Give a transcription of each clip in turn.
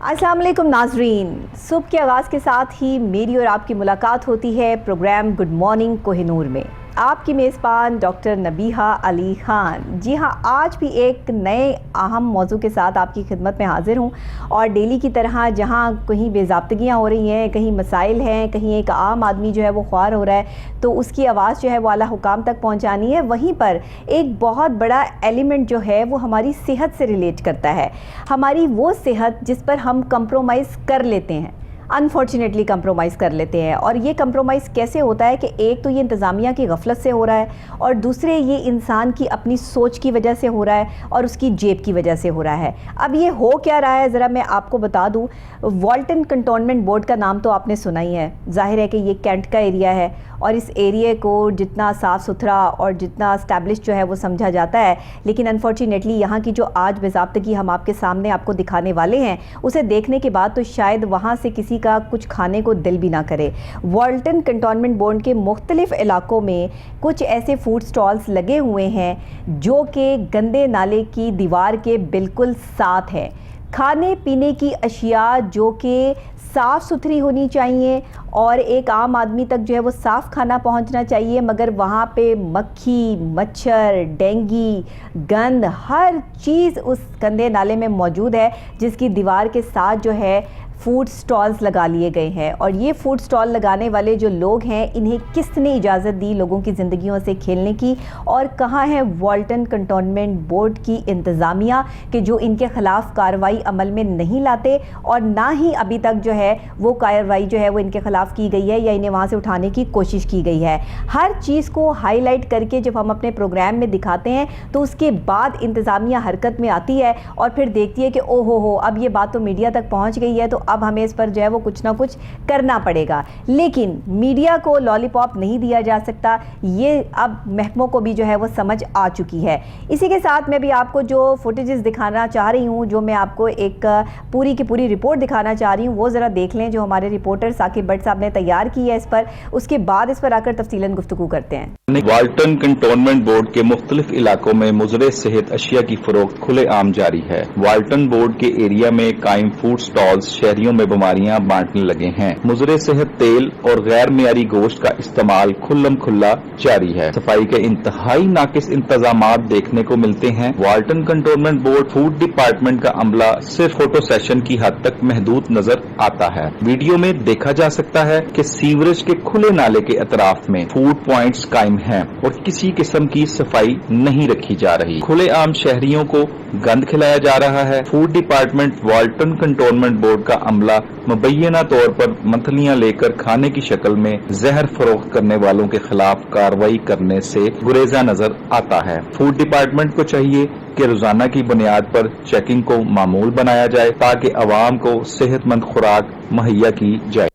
अस्सलाम वालेकुम नाजरीन, सुबह के आगाज़ के साथ ही मेरी और आपकी मुलाकात होती है प्रोग्राम गुड मॉर्निंग कोहिनूर में। आपकी मेज़बान डॉक्टर नबीहा अली ख़ान। जी हाँ, आज भी एक नए अहम मौजू के साथ आपकी खिदमत में हाजिर हूँ। और डेली की तरह जहाँ कहीं बेज़ाब्तगियाँ हो रही हैं, कहीं मसाइल हैं, कहीं एक आम आदमी जो है वो ख्वार हो रहा है, तो उसकी आवाज़ जो है वो आला हुकाम तक पहुँचानी है। वहीं पर एक बहुत बड़ा एलिमेंट जो है वो हमारी सेहत से रिलेट करता है, हमारी वो सेहत जिस पर हम कंप्रोमाइज़ कर लेते हैं, अनफॉर्चुनेटली कंप्रोमाइज़ कर लेते हैं। और ये कंप्रोमाइज़ कैसे होता है कि एक तो ये इंतज़ामिया की गफलत से हो रहा है, और दूसरे ये इंसान की अपनी सोच की वजह से हो रहा है और उसकी जेब की वजह से हो रहा है। अब ये हो क्या रहा है ज़रा मैं आपको बता दूँ। वॉल्टन कंटोनमेंट बोर्ड का नाम तो आपने सुना ही है, जाहिर है कि ये कैंट का एरिया है, और इस एरिया को जितना साफ़ सुथरा और जितना इस्टेब्लिश जो है वो समझा जाता है, लेकिन अनफॉर्चुनेटली यहाँ की जो आज बेज़ाब्तगी हम आपके सामने आपको दिखाने वाले हैं, उसे देखने के बाद तो शायद वहाँ से किसी का कुछ खाने को दिल भी ना करे। वॉल्टन कंटोनमेंट बोर्ड के मुख्तलिफ इलाकों में कुछ ऐसे फूड स्टॉल्स लगे हुए हैं जो कि गंदे नाले की दीवार के बिल्कुल साथ हैं। खाने पीने की अशिया जो कि साफ़ सुथरी होनी चाहिए और एक आम आदमी तक जो है वो साफ़ खाना पहुंचना चाहिए, मगर वहाँ पे मक्खी, मच्छर, डेंगू, गंद, हर चीज़ उस गंदे नाले में मौजूद है, जिसकी दीवार के साथ जो है फूड स्टॉल्स लगा लिए गए हैं। और ये फूड स्टॉल लगाने वाले जो लोग हैं, इन्हें किसने इजाज़त दी लोगों की ज़िंदगियों से खेलने की, और कहाँ है वॉल्टन कंटोनमेंट बोर्ड की इंतज़ामिया कि जो इनके ख़िलाफ़ कार्रवाई अमल में नहीं लाते, और ना ही अभी तक जो है वो कार्रवाई जो है वो इनके ख़िलाफ़ की गई है या इन्हें वहाँ से उठाने की कोशिश की गई है। हर चीज़ को हाईलाइट करके जब हम अपने प्रोग्राम में दिखाते हैं तो उसके बाद इंतज़ामिया हरकत में आती है और फिर देखती है कि ओहो हो, अब ये बात तो मीडिया तक पहुँच गई है, तो अब हमें इस पर जो है वो कुछ ना कुछ करना पड़ेगा। लेकिन मीडिया को लॉलीपॉप नहीं दिया जा सकता, ये अब महकमों को भी जो है वो समझ आ चुकी है। इसी के साथ मैं भी आपको जो फुटेजेस दिखाना चाह रही हूँ, जो मैं आपको एक पूरी की पूरी रिपोर्ट दिखाना चाह रही हूँ, वो ज़रा देख लें जो हमारे रिपोर्टर साकिब भट्ट साहब ने तैयार की है इस पर। उसके बाद इस पर आकर तफसीलन गुफ्तगू करते हैं। वॉल्टन कंटोनमेंट बोर्ड के मुख्तलिफ इलाकों में मुजरे सेहत अशिया की फरोख्त खुलेआम जारी है। वॉल्टन बोर्ड के एरिया में कायम फूड स्टॉल्स शहरियों में बीमारियां बांटने लगे हैं। मुजरे सेहत तेल और गैर मियारी गोश्त का इस्तेमाल खुल्लम खुल्ला जारी है। सफाई के इंतहाई नाकिस इंतजामात देखने को मिलते हैं। वॉल्टन कंटोनमेंट बोर्ड फूड डिपार्टमेंट का अमला सिर्फ फोटो सेशन की हद तक महदूद नजर आता है। वीडियो में देखा जा सकता है कि सीवरेज के खुले नाले के अतराफ में फूड प्वाइंट्स कायम हैं और किसी किस्म की सफाई नहीं रखी जा रही। खुलेआम शहरियों को गंद खिलाया जा रहा है। फूड डिपार्टमेंट वॉल्टन कंटोनमेंट बोर्ड का अमला मुबैना तौर पर मथलियां लेकर खाने की शक्ल में जहर फरोख्त करने वालों के खिलाफ कार्रवाई करने से गुरेजा नजर आता है। फूड डिपार्टमेंट को चाहिए कि रोजाना की बुनियाद पर चेकिंग को मामूल बनाया जाए ताकि अवाम को सेहतमंद खुराक मुहैया की जाए।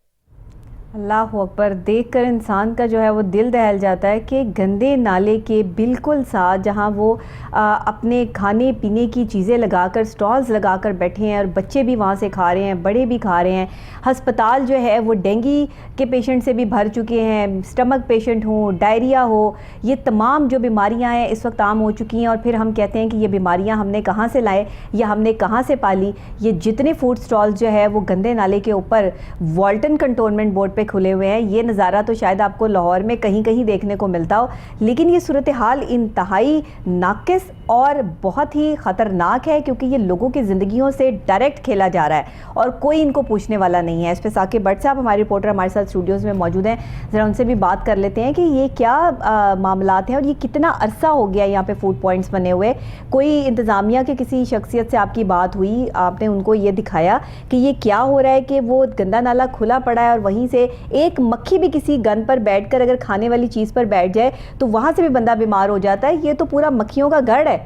अल्लाह अकबर, देखकर इंसान का जो है वो दिल दहल जाता है कि गंदे नाले के बिल्कुल साथ जहाँ वो अपने खाने पीने की चीज़ें लगाकर स्टॉल्स लगाकर बैठे हैं, और बच्चे भी वहाँ से खा रहे हैं, बड़े भी खा रहे हैं। हस्पताल जो है वो डेंगू के पेशेंट से भी भर चुके हैं, स्टमक पेशेंट हो, डायरिया हो, ये तमाम जो बीमारियाँ हैं इस वक्त आम हो चुकी हैं। और फिर हम कहते हैं कि ये बीमारियाँ हमने कहाँ से लाए या हमने कहाँ से पाली। ये जितने फूड स्टॉल्स जो है वो गंदे नाले के ऊपर वॉल्टन कंटोनमेंट बोर्ड पे खुले हुए हैं, ये नज़ारा तो शायद आपको लाहौर में कहीं कहीं देखने को मिलता हो, लेकिन ये सूरत हाल इंतहाई नाकिस और बहुत ही ख़तरनाक है, क्योंकि ये लोगों की ज़िंदगियों से डायरेक्ट खेला जा रहा है और कोई इनको पूछने वाला नहीं है। इस पर साकिब भट्ट साहब हमारे रिपोर्टर हमारे साथ स्टूडियोज़ में मौजूद हैं, ज़रा उनसे भी बात कर लेते हैं कि ये क्या मामलात हैं और ये कितना अरसा हो गया यहाँ पे फूड पॉइंट्स बने हुए। कोई इंतज़ामिया के किसी शख्सियत से आपकी बात हुई, आपने उनको ये दिखाया कि ये क्या हो रहा है कि वो गंदा नाला खुला पड़ा है और वहीं से एक मक्खी भी किसी गंद पर बैठकर अगर खाने वाली चीज़ पर बैठ जाए तो वहाँ से भी बंदा बीमार हो जाता है। ये तो पूरा मक्खियों का गढ़ है।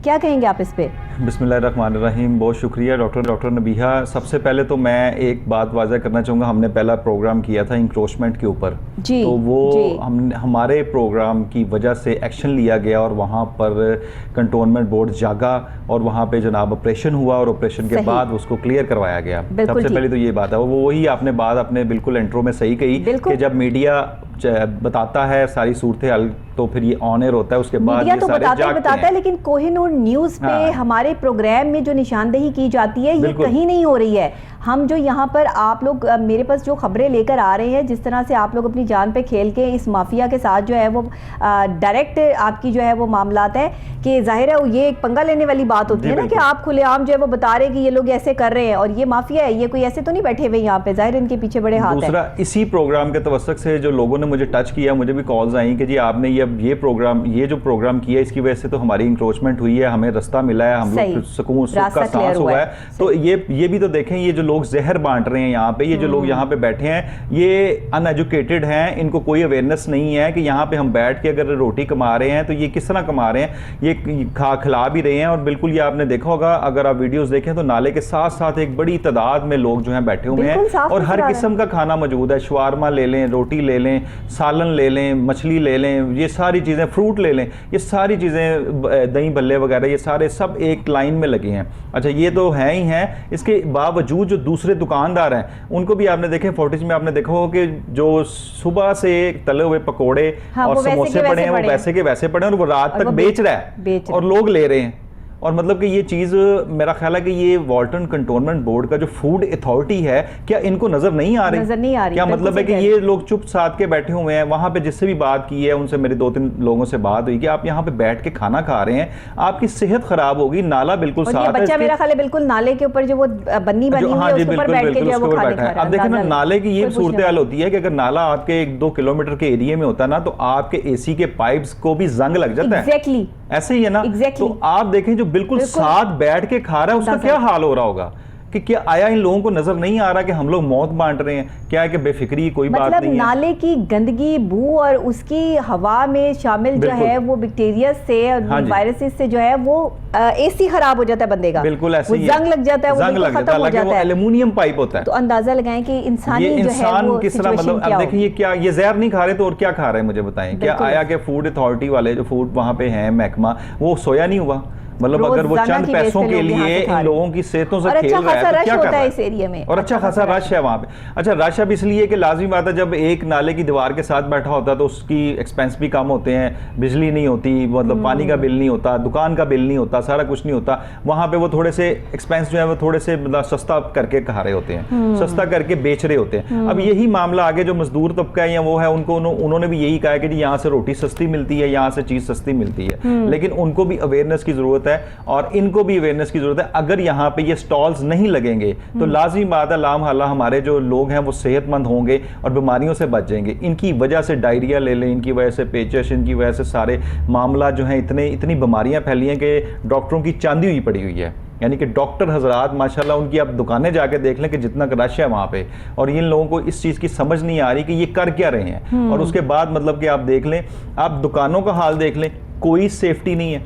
क्या कहेंगे आप इस पे? बिस्मिल्लाहिर्रहमानिर्रहीम। बहुत शुक्रिया डॉक्टर नबीहा। सबसे पहले तो मैं एक बात वाज़ह करना चाहूँगा, हमने पहला प्रोग्राम किया था इंक्रोचमेंट के ऊपर, तो वो हमारे प्रोग्राम की वजह से एक्शन लिया गया और वहाँ पर कंटोनमेंट बोर्ड जागा और वहाँ पे जनाब ऑपरेशन हुआ और ऑपरेशन के बाद उसको क्लियर करवाया गया। सबसे पहले तो ये बात है, वो वही आपने बात अपने बिल्कुल इंट्रो में सही कही कि जब मीडिया बताता है सारी सूरत हाल, तो फिर ये ऑन एयर होता है, उसके बाद मीडिया ये तो सारे बताता है, लेकिन कोहिनूर न्यूज़ पे हमारे प्रोग्राम में जो निशानदेही की जाती है ये कहीं नहीं हो रही है। हम जो यहाँ पर आप लोग मेरे पास जो खबरें लेकर आ रहे हैं, जिस तरह से आप लोग अपनी जान पे खेल के इस माफिया के साथ जो है वो डायरेक्ट आपकी जो है वो मामलात है कि जाहिर है ये एक पंगा लेने वाली बात होती है ना कि आप खुलेआम जो है वो बता रहे कि ये लोग ऐसे कर रहे हैं और ये माफिया है, ये कोई ऐसे तो नहीं बैठे हुए यहाँ पे, जाहिर इनके पीछे बड़े हाथ हैं। दूसरा, इसी प्रोग्राम के तवस्सुक से जो लोगों ने मुझे टच किया, मुझे भी कॉल्स आई कि जी आपने ये प्रोग्राम, ये जो प्रोग्राम किया इसकी वजह से तो हमारी इंक्रोचमेंट हुई है, हमें रास्ता मिला है, हम लोग सुकून सुख का सांस हुआ है। तो ये भी तो देखें, ये जो लोग जहर बांट रहे हैं यहाँ पे, ये जो लोग यहाँ पे बैठे हैं ये अनएजुकेटेड हैं, इनको कोई अवेयरनेस नहीं है कि यहाँ पे हम बैठ के अगर रोटी कमा रहे हैं तो ये किस तरह कमा रहे हैं, ये खिला भी रहे हैं। और बिल्कुल ये आपने देखा होगा, अगर आप वीडियोस देखें तो नाले के साथ साथ एक बड़ी तादाद में लोग जो हैं बैठे हुए हैं और हर किस्म का खाना मौजूद है। शवारमा ले लें, रोटी ले लें, सालन ले लें, मछली ले लें, ये सारी चीज़ें, फ्रूट ले लें, ये सारी चीज़ें, दही भल्ले वगैरह, ये सारे सब एक लाइन में लगे हैं। अच्छा, ये तो हैं ही हैं, इसके बावजूद जो दूसरे दुकानदार हैं उनको भी आपने देखे फुटेज में, आपने देखा हो कि जो सुबह से तले हुए पकोड़े और समोसे पड़े हैं वो वैसे के वैसे पड़े हैं और वो रात तक बेच रहा है और लोग ले रहे हैं। और मतलब कि ये चीज़ मेरा ख्याल है कि ये वाल्टन कंटोनमेंट बोर्ड का जो फूड अथॉरिटी है, क्या इनको नजर नहीं आ रही? क्या मतलब है कि ये लोग चुप साथ के बैठे हुए हैं? वहां पे जिससे भी बात की है उनसे मेरे 2-3 लोगों से बात हुई कि आप यहाँ पे बैठ के खाना खा रहे हैं, आपकी सेहत खराब होगी, नाला बिल्कुल साफ है। बच्चा मेरा ख्याल है बिल्कुल नाले के ऊपर जो वो बन्नी बनी हुई है उसके ऊपर बैठ के जो वो खाना खा रहा है। अब देखिए ना, नाले की ये सूरत हाल होती है कि अगर नाला आपके 1-2 किलोमीटर के एरिया में होता ना तो आपके एसी के पाइप्स को भी जंग लग जाता है। एग्जैक्टली ऐसे ही है ना। तो आप देखें जो बिल्कुल साथ बैठ के खा रहा है उसका क्या हाल हो रहा होगा कि क्या आया इन लोगों को नजर नहीं आ रहा कि हम लोग मौत बांट रहे हैं? क्या है कि बेफिक्री कोई बात नहीं है। नाले की गंदगी, बू और उसकी हवा में शामिल जो है वो बैक्टीरिया से और वायरसेस से जो है वो एसी खराब हो जाता है बंदे का। बिल्कुल ऐसे ही जंग लग जाता है, वो खत्म हो जाता है। एल्युमिनियम पाइप होता है। तो अंदाजा लगाएं कि इंसानी जो है वो किस तरह, मतलब अब देखिए ये क्या, ये जहर नहीं खा रहे तो और क्या खा रहे हैं मुझे बताएं। क्या आया कि फूड अथॉरिटी वाले जो फूड वहां पे हैं महकमा, वो सोया नहीं हुआ? मतलब अगर वो चंद पैसों के लिए इन लोगों की सेहतों से खेल रहा है तो क्या कर रहा है? इस एरिया में और अच्छा खासा रश है वहाँ पे। अच्छा, रश अब इसलिए कि लाजमी बात है, जब एक नाले की दीवार के साथ बैठा होता है तो उसकी एक्सपेंस भी कम होते हैं, बिजली नहीं होती, मतलब पानी का बिल नहीं होता, दुकान का बिल नहीं होता, सारा कुछ नहीं होता। वहाँ पे वो थोड़े से एक्सपेंस जो है वो थोड़े से मतलब सस्ता करके खा रहे होते हैं, सस्ता करके बेच रहे होते हैं। अब यही मामला आगे जो मजदूर तबका है या वो है, उनको उन्होंने भी यही कहा कि जी यहाँ से रोटी सस्ती मिलती है, यहाँ से चीज़ सस्ती मिलती है, लेकिन उनको भी अवेयरनेस की ज़रूरत है और इनको भी अवेयरनेस की जरूरत है। अगर यहाँ पे ये स्टॉल्स नहीं लगेंगे तो लाजमी बात है लाम हल्ला हमारे जो लोग हैं वो सेहतमंद होंगे और बीमारियों से बच जाएंगे। इनकी वजह से डायरिया ले लें, इनकी वजह से पेचश, इनकी वजह से सारे मामला जो हैं, इतनी बीमारियां फैली हैं कि डॉक्टरों की चांदी हुई पड़ी हुई है। यानी कि डॉक्टर हजरात माशाल्लाह, उनकी आप दुकानें जाके देख लें कि जितना रश है वहाँ पे, और इन लोगों को इस चीज़ की समझ नहीं आ रही कि ये कर क्या रहे हैं। और उसके बाद मतलब कि आप देख लें, आप दुकानों का हाल देख लें, कोई सेफ्टी नहीं है,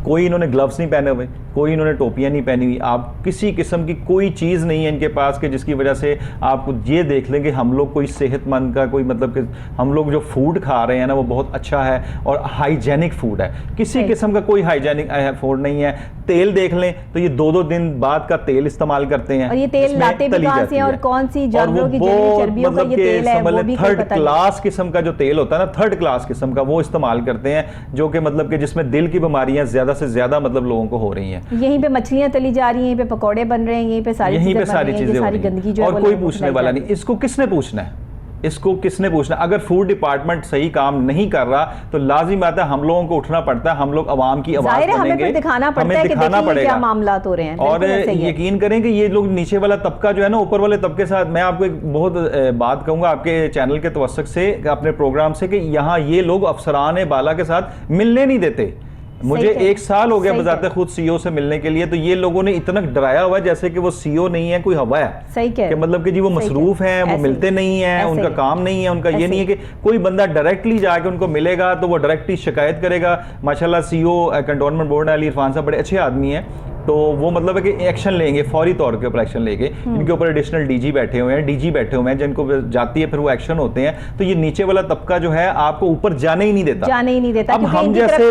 कोई इन्होंने ग्लव्स नहीं पहने हुए, कोई इन्होंने टोपियाँ नहीं पहनी हुई, आप किसी किस्म की कोई चीज़ नहीं है इनके पास कि जिसकी वजह से आप ये देख लें कि हम लोग कोई सेहतमंद का कोई मतलब कि हम लोग जो फूड खा रहे हैं ना वो बहुत अच्छा है और हाइजेनिक फूड है। किसी किस्म का कोई हाइजेनिक फूड नहीं है। तेल देख लें तो ये 2-2 दिन बाद का तेल इस्तेमाल करते हैं, और ये तेल लाते भी कहां से और कौन सी जानवरों की चर्बियों का ये तेल है, वो भी थर्ड क्लास किस्म का जो तेल होता है ना, थर्ड क्लास किस्म का वो इस्तेमाल करते हैं, जो कि मतलब कि जिसमें दिल की बीमारियां ज्यादा से ज्यादा मतलब लोगों को हो रही हैं। यहीं पे मछलियां तली जा रही हैं, यहीं पे पकौड़े बन रहे हैं, यहीं पे सारी चीजें, सारी गंदगी जो है और कोई पूछने वाला नहीं। इसको किसने पूछना है? इसको किसने पूछना? अगर फूड डिपार्टमेंट सही काम नहीं कर रहा तो लाजिम बात है हम लोगों को उठना पड़ता है, हम लोग आवाम की आवाज बनेंगे, हमें दिखाना पड़ता है कि देखिए क्या मामलात हो रहे हैं। और यकीन करें कि ये लोग नीचे वाला तबका जो है ना ऊपर वाले तबके साथ, मैं आपको एक बहुत बात कहूंगा आपके चैनल के तवस्सुक से, अपने प्रोग्राम से, कि यहाँ ये लोग अफसरान बाला के साथ मिलने नहीं देते। मुझे 1 साल हो गया बजाते खुद सीईओ से मिलने के लिए, तो ये लोगों ने इतना डराया हुआ है जैसे कि वो सीईओ नहीं है, कोई हवा है। सही कह, कि मतलब कि जी वो मसरूफ हैं, वो मिलते नहीं हैं, उनका काम नहीं है, उनका ये नहीं है कि कोई बंदा डायरेक्टली जाके उनको मिलेगा तो वो डायरेक्टली शिकायत करेगा। माशाल्लाह CEO cantonment board Ali Irfan साहब बड़े अच्छे आदमी हैं, तो वो मतलब है कि एक्शन लेंगे, फौरी तौर के ऊपर एक्शन लेंगे। इनके ऊपर एडिशनल डीजी बैठे हुए हैं, डीजी बैठे हुए हैं, जिनको जाती है फिर वो एक्शन होते हैं। तो ये नीचे वाला तबका जो है आपको ऊपर जाने ही नहीं देता। अब हम जैसे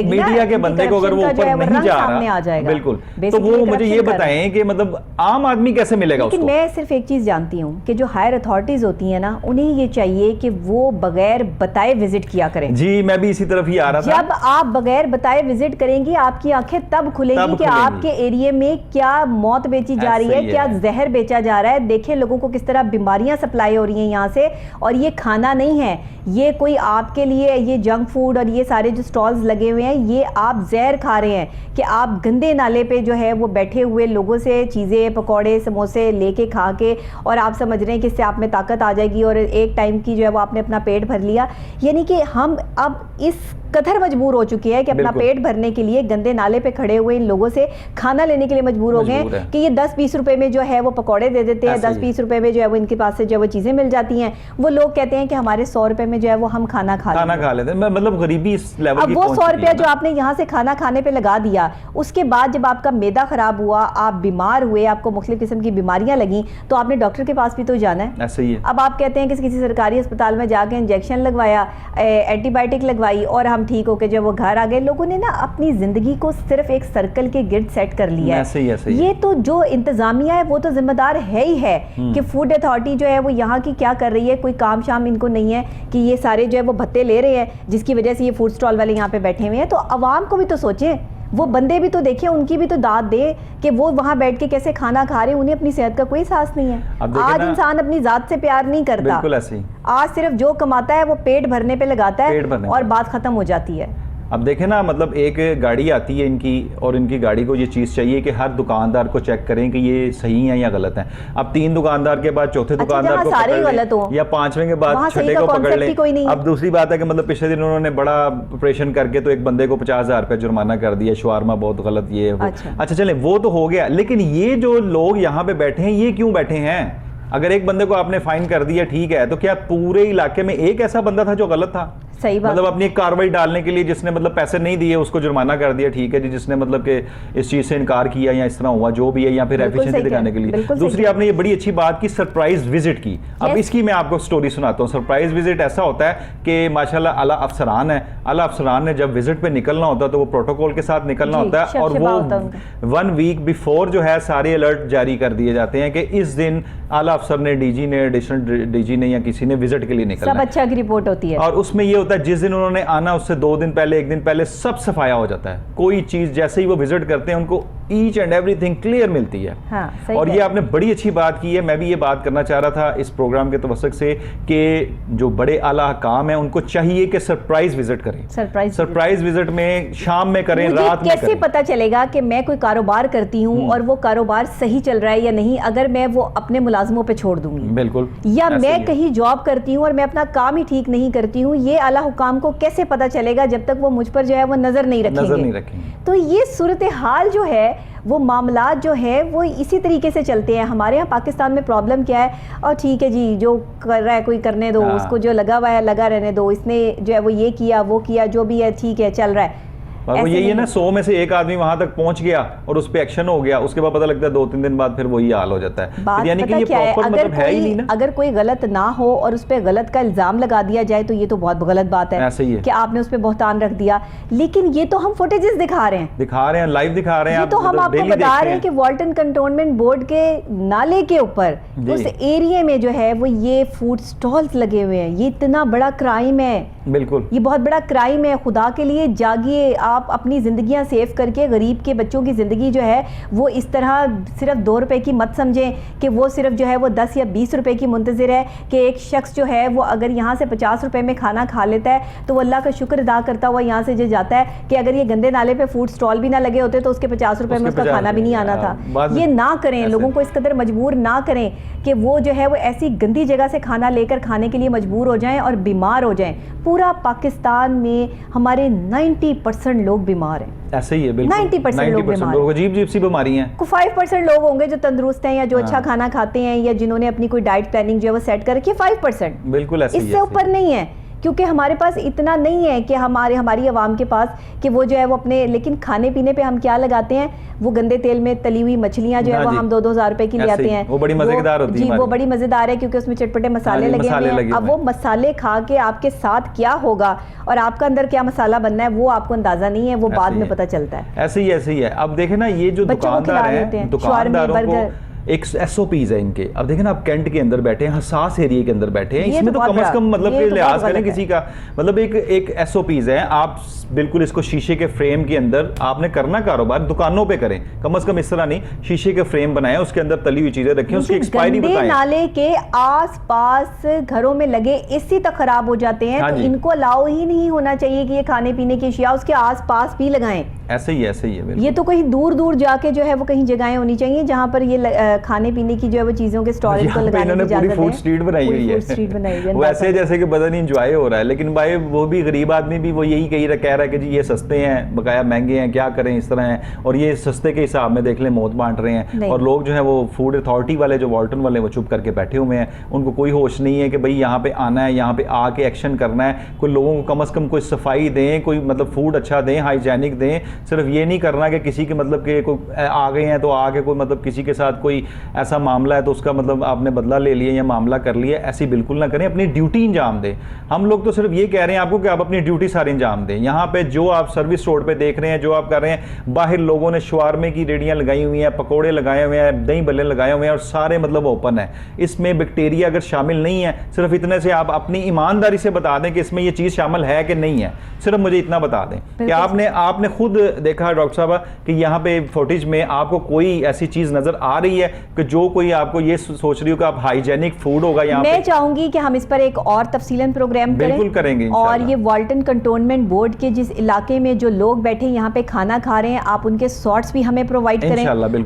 मीडिया के बंदे को अगर वो ऊपर नहीं जा रहा, बिल्कुल, तो वो मुझे ये बताएं कि मतलब आम आदमी कैसे मिलेगा उसको। मैं सिर्फ एक चीज जानती हूँ कि जो हायर अथॉरिटीज होती है ना, उन्हें ये चाहिए कि वो बगैर बताए विजिट किया करें। जी, मैं भी इसी तरफ ही आ रहा था। जब आप बगैर बताए विजिट करेंगी, आपकी आंखें तब खुलेंगी कि आपके एरिया में क्या मौत बेची जा रही है, क्या जहर बेचा जा रहा है। देखें लोगों को किस तरह बीमारियां सप्लाई हो रही हैं यहाँ से। और ये खाना नहीं है, ये कोई आपके लिए ये जंक फूड और ये सारे जो स्टॉल्स लगे हुए हैं, ये आप जहर खा रहे हैं कि आप गंदे नाले पे जो है वो बैठे हुए लोगों से चीज़ें, पकौड़े, समोसे लेके खा के, और आप समझ रहे हैं कि इससे आप में ताकत आ जाएगी और एक टाइम की जो है वो आपने अपना पेट भर लिया। यानी कि हम अब इस कदर मजबूर हो चुके हैं कि अपना पेट भरने के लिए गंदे नाले पे खड़े हुए इन लोगों से खाना लेने के लिए मजबूर हो गए कि ये 10-20 रुपए में जो है वो पकौड़े दे देते हैं, 10-20 रुपए में जो है वो इनके पास से जो वो चीजें मिल जाती हैं। वो लोग कहते हैं कि हमारे 100 रुपए में जो है वो हम खाना खा लेते हैं। मतलब गरीबी इस लेवल की अब वो 100 रुपया जो आपने यहाँ से खाना खाने पे लगा दिया, उसके बाद जब आपका मैदा खराब हुआ, आप बीमार हुए, आपको मुख्तलिफ किस्म की बीमारियां लगी, तो आपने डॉक्टर के पास भी तो जाना है। ऐसे ही है। अब आप कहते हैं कि किसी सरकारी अस्पताल में जाके इंजेक्शन लगवाया, एंटीबायोटिक लगवाई और हम ठीक होकर जब वो घर आ गए। लोगों ने ना अपनी जिंदगी को सिर्फ एक सर्कल के गिर्द सेट कर लिया है। ये तो जो इंतजामिया है वो तो जिम्मेदार है ही है कि फूड अथॉरिटी जो है वो यहाँ की क्या कर रही है। कोई काम शाम इनको नहीं है कि ये सारे जो है वो भत्ते ले रहे हैं जिसकी वजह से ये फूड स्टॉल वाले यहाँ पे बैठे हुए हैं। तो अवाम को भी तो सोचें, वो बंदे भी तो देखें, उनकी भी तो दाद दे कि वो वहां बैठ के कैसे खाना खा रहे हैं। उन्हें अपनी सेहत का कोई एहसास नहीं है। आज इंसान अपनी जात से प्यार नहीं करता। बिल्कुल ऐसे ही। आज सिर्फ जो कमाता है वो पेट भरने पे लगाता है और बात खत्म हो जाती है। अब देखें ना, मतलब एक गाड़ी आती है इनकी और इनकी गाड़ी को ये चीज़ चाहिए कि हर दुकानदार को चेक करें कि ये सही है या गलत है। अब 3 दुकानदार के बाद चौथे दुकानदार को पकड़ लें या 5वें के बाद छठे को पकड़ लें। अब दूसरी बात है कि मतलब पिछले दिन उन्होंने बड़ा ऑपरेशन करके तो एक बंदे को 50,000 रुपये जुर्माना कर दिया, शवारमा बहुत गलत, ये अच्छा चले वो तो हो गया। लेकिन ये जो लोग यहाँ पे बैठे हैं, ये क्यों बैठे हैं? अगर एक बंदे को आपने फाइन कर दिया ठीक है, तो क्या पूरे इलाके में एक ऐसा बंदा था जो गलत था? सही बात। मतलब अपनी एक कार्रवाई डालने के लिए जिसने मतलब पैसे नहीं दिए उसको जुर्माना कर दिया, ठीक है जी, जिसने मतलब कि इस चीज से इनकार किया या इस तरह हुआ जो भी है, या फिर एफिशिएंसी दिखाने के लिए। दूसरी आपने ये बड़ी अच्छी बात की, सरप्राइज विजिट की। अब इसकी मैं आपको स्टोरी सुनाता हूँ। सरप्राइज विजिट ऐसा होता है कि माशाल्लाह आला अफसरान है, आला अफसरान ने जब विजिट पे निकलना होता है तो वो प्रोटोकॉल के साथ निकलना होता है और वो 1 वीक बिफोर जो है सारे अलर्ट जारी कर दिए जाते हैं कि इस दिन आला अफसर ने, डीजी ने, एडिशनल डीजी ने या किसी ने विजिट के लिए निकलना है। सब अच्छा की रिपोर्ट होती है। और उसमें ये होता है जिस दिन उन्होंने आना उससे 2 दिन पहले, 1 दिन पहले सब सफाया हो जाता है। कोई चीज जैसे ही वो विजिट करते हैं उनको ईच एंड एवरीथिंग क्लियर मिलती है। हाँ, और ये आपने बड़ी अच्छी बात की है। मैं भी ये बात करना चाह रहा था इस प्रोग्राम के तवस्सुक से कि जो बड़े आला काम है उनको चाहिए कि सरप्राइज विजिट करें। सरप्राइज विजिट में शाम में करें, रात में कैसे पता चलेगा कि मैं कोई कारोबार करती हूँ और वो कारोबार सही चल रहा है या नहीं, अगर मैं वो अपने मुलाजमों पे छोड़ दूंगी? बिल्कुल। या मैं कहीं जॉब करती हूँ और मैं अपना काम ही ठीक नहीं करती हूँ, ये आला हुकाम को कैसे पता चलेगा जब तक वो मुझ पर जो है वो नजर नहीं रखेंगे? तो ये सूरत हाल जो है, वो मामलात जो है वो इसी तरीके से चलते हैं। हमारे यहाँ पाकिस्तान में प्रॉब्लम क्या है, और ठीक है जी जो कर रहा है कोई करने दो, उसको जो लगा हुआ है लगा रहने दो, इसने जो है वो ये किया वो किया, जो भी है ठीक है चल रहा है। वो यही है ना, 100 में से एक आदमी वहां तक पहुंच गया और उस पे एक्शन हो गया, उसके बाद पता लगता है 2-3 दिन बाद फिर वही हाल हो जाता है। यानी कि ये प्रॉपर मतलब है ही नहीं ना। अगर कोई गलत ना हो और उस पे गलत का इल्जाम लगा दिया जाए तो ये तो बहुत गलत बात है। ऐसे ही है कि आपने उस पे बहतान रख दिया। लेकिन ये तो हम फुटेजेस दिखा रहे हैं, लाइव दिखा रहे हैं। ये तो हम आपको बता रहे हैं कि वाल्टन कंटोनमेंट बोर्ड के नाले के ऊपर उस एरिया में जो है वो ये फूड स्टॉल्स लगे हुए हैं। ये इतना बड़ा क्राइम है, बिल्कुल ये बहुत बड़ा क्राइम है। खुदा के लिए जागिए, आप अपनी जिंदगी सेव करके गरीब के बच्चों की ज़िंदगी जो है वो इस तरह सिर्फ 2 रुपए की मत समझें कि वो सिर्फ जो है वो 10 या 20 रुपए की मुंतज़िर है कि एक शख्स जो है वो अगर यहाँ से 50 रुपए में खाना खा लेता है तो वो अल्लाह का शुक्र अदा करता हुआ यहाँ से जो जाता है कि अगर ये गंदे नाले पे फूड स्टॉल भी ना लगे होते तो उसके 50 रुपए में उसका खाना भी नहीं आना था। ये ना करें, लोगों को इस कदर मजबूर ना करें कि वो जो है वो ऐसी गंदी जगह से खाना लेकर खाने के लिए मजबूर हो जाएं और बीमार हो जाएं। पूरा पाकिस्तान में हमारे 90% लोग बीमार हैं। ऐसे ही है, बिल्कुल 90% लोग बीमार हैं। अजीब सी बीमारी हैं। 5% लोग होंगे जो तंदुरुस्त हैं या जो अच्छा खाना खाते हैं या जिन्होंने अपनी कोई डाइट प्लानिंग जो है वो सेट कर रखी है। 5% बिल्कुल ऐसे ही है, इससे ऊपर नहीं है। क्योंकि हमारे पास इतना नहीं है कि हमारी आवाम के पास कि वो जो है वो अपने, लेकिन खाने पीने पे हम क्या लगाते हैं, वो गंदे तेल में तली हुई मछलियां जो है वो हम 2-2 हज़ार रुपए की ले आते हैं, वो बड़ी मजेदार होती है। जी, वो बड़ी मजेदार है क्योंकि उसमें चटपटे मसाले लगे हुए हैं। अब वो मसाले खा के आपके साथ क्या होगा और आपका अंदर क्या मसाला बनना है वो आपको अंदाजा नहीं है, वो बाद में पता चलता है। ऐसे ही है। अब देखे ना, ये जो दुकानदार हैं, दुकानदारों को एक SOPs है इनके। अब देखें ना, आप कैंट के अंदर बैठे हैं, हसास एरिया के अंदर बैठे हैं, इसमें तो कम से कम मतलब कि लिहाज करें किसी का, मतलब एक SOPs है। आप बिल्कुल इसको शीशे के फ्रेम के अंदर, आपने करना कारोबार दुकानों पे करें, कम से कम इस तरह नहीं, शीशे के फ्रेम बनाए, उसके अंदर तली हुई चीजें रखें, उसकी एक्सपायरी बताएं। नाले के आस-पास घरों में लगे एसी तक खराब हो जाते हैं, तो इनको अलाउ ही नहीं होना चाहिए कि ये खाने पीने की अशिया उसके आस-पास भी लगाएं। ऐसे ही है। ये तो कहीं दूर दूर जाके जो है वो कहीं जगहें होनी चाहिए जहां पर ये खाने पीने की जो है वो चीजों के स्टॉल को लगाने की इजाजत है। फूड स्ट्रीट बनाई हुई है, वो ऐसे जैसे कि बदन इंजॉय हो रहा है, लेकिन भाई वो भी गरीब आदमी भी वो यही कह रहा है कि जी ये सस्ते हैं, बकाया महंगे हैं, क्या करें, इस तरह हैं, और ये सस्ते के हिसाब में देख लें मौत बांट रहे हैं। और लोग जो है वो फूड अथॉरिटी वाले, जो वाल्टन वाले, वो चुप करके बैठे हुए हैं, उनको कोई होश नहीं है कि भाई यहाँ पे आना है, यहाँ पे आके एक्शन करना है, कोई लोगों को कम से कम कोई सफाई दें, कोई मतलब फूड अच्छा दें, हाइजेनिक दें। सिर्फ ये नहीं करना कि किसी के मतलब के कोई आ गए हैं तो आके कोई मतलब किसी के साथ कोई ऐसा मामला है तो उसका मतलब आपने बदला ले लिया या मामला कर लिया, ऐसी बिल्कुल ना करें, अपनी ड्यूटी अंजाम दें। हम लोग तो सिर्फ ये कह रहे हैं आपको कि आप अपनी ड्यूटी सारी अंजाम दें। यहाँ पे जो आप सर्विस रोड पे देख रहे हैं, जो आप कर रहे हैं, बाहर लोगों ने शवारमे की रेडियां लगाई हुई हैं, पकोड़े लगाए हुए हैं, दही बल्ले लगाए हुए हैं, और सारे मतलब ओपन है, इसमें बैक्टीरिया अगर शामिल नहीं है, सिर्फ इतने से आप अपनी ईमानदारी से बता दें कि इसमें ये चीज़ शामिल है कि नहीं है, सिर्फ मुझे इतना बता दें कि आपने खुद देखा डॉक्टर साहब कि यहाँ पे फुटेज में आपको कोई ऐसी चीज नजर आ रही है कि जो कोई आपको ये सोच रही हो कि आप हाइजेनिक फूड होगा यहाँ पे? मैं चाहूंगी कि हम इस पर एक और तफसीलन प्रोग्राम करें। बिल्कुल करेंगे और ये वाल्टन कंटोनमेंट बोर्ड के जिस इलाके में जो लोग बैठे यहाँ पे खाना खा रहे हैं, आप उनके शॉर्ट्स भी हमें प्रोवाइड करें।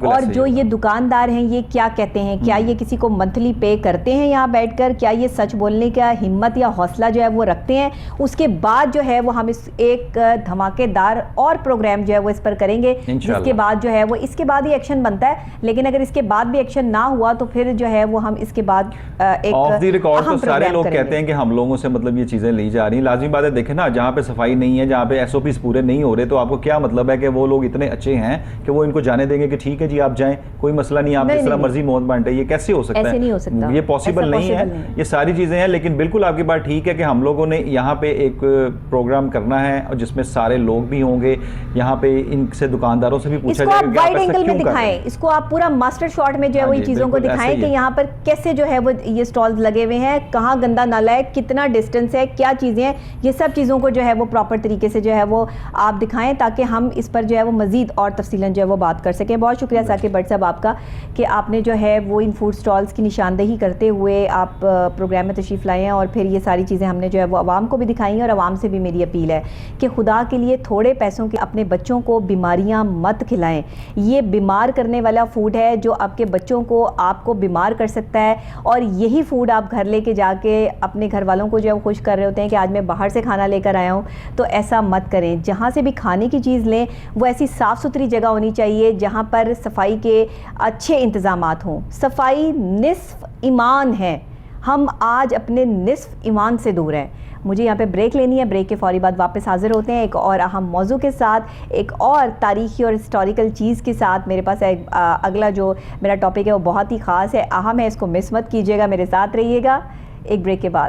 और जो ये दुकानदार हैं ये क्या कहते हैं, क्या ये किसी को मंथली पे करते हैं यहाँ बैठकर, क्या ये सच बोलने का हिम्मत या हौसला जो है वो रखते हैं? उसके बाद जो है वो हम इस एक धमाकेदार और प्रोग्राम जो है वो इस पर करेंगे, जिसके बाद जो है वो इसके बाद ही एक्शन बनता है। लेकिन अगर इसके बाद भी एक्शन ना हुआ तो फिर जो है वो हम इसके बाद एक ऑफ द रिकॉर्ड तो सारे लोग कहते हैं कि हम लोगों से मतलब ये चीजें ली जा रही हैं। लाजमी बात है, देखें ना, जहाँ पे सफाई नहीं है, जहाँ पे SOPs पूरे नहीं हो रहे, तो आपको क्या मतलब है कि वो लोग इतने अच्छे हैं कि वो इनको जाने देंगे कि ठीक है जी आप जाएं, कोई मसला नहीं, आप जिस तरह मर्जी मौत बांटे? ये कैसे हो सकता है? नहीं हो सकता, ये पॉसिबल नहीं है। ये सारी चीजें हैं, लेकिन बिल्कुल आपकी बात ठीक है कि हम लोगों ने यहाँ पे एक प्रोग्राम करना है और जिसमें सारे लोग भी होंगे, यहाँ पे इनसे दुकानदारों से भी पूछा जाएगा कि वाइड एंगल में दिखाएं, इसको आप पूरा मास्टर शॉट में जो है वो ये चीजों को दिखाएं कि यहाँ पर कैसे जो है वो ये स्टॉल्स लगे हुए हैं, कहाँ गंदा नाला है, कितना डिस्टेंस है, क्या चीजें हैं, ये सब चीजों को जो है वो प्रॉपर तरीके से जो है वो आप दिखाएं, ताकि हम इस पर जो है वो मजीद और तफसीलन जो है वो बात कर सकें। बहुत शुक्रिया साकिब भट्ट साहब आपका कि आपने जो है वो इन फूड स्टॉल्स की निशानदेही करते हुए आप प्रोग्राम में तशरीफ लाए हैं और फिर ये सारी चीज़ें हमने जो है वो आवाम को भी दिखाई हैं। और आवाम से भी मेरी अपील है कि खुदा के लिए थोड़े पैसों के अपने बच्चों को बीमारियां मत खिलाएं। ये बीमार करने वाला फूड है जो आपके बच्चों को, आपको बीमार कर सकता है, और यही फूड आप घर लेके जाके अपने घर वालों को जो है वो खुश कर रहे होते हैं कि आज मैं बाहर से खाना लेकर आया हूँ। तो ऐसा मत करें। जहाँ से भी खाने की चीज़ लें वो ऐसी साफ़ सुथरी जगह होनी चाहिए जहाँ पर सफाई के अच्छे इंतज़ामात हों। सफाई निस्फ ईमान है, हम आज अपने निस्फ ईमान से दूर हैं। मुझे यहाँ पे ब्रेक लेनी है, ब्रेक के फौरी बाद वापस हाजिर होते हैं एक और अहम मौजू के साथ, एक और तारीखी और हिस्टोरिकल चीज़ के साथ। मेरे पास अगला जो मेरा टॉपिक है वो बहुत ही ख़ास है, अहम है, इसको मिस मत कीजिएगा, मेरे साथ रहिएगा एक ब्रेक के बाद।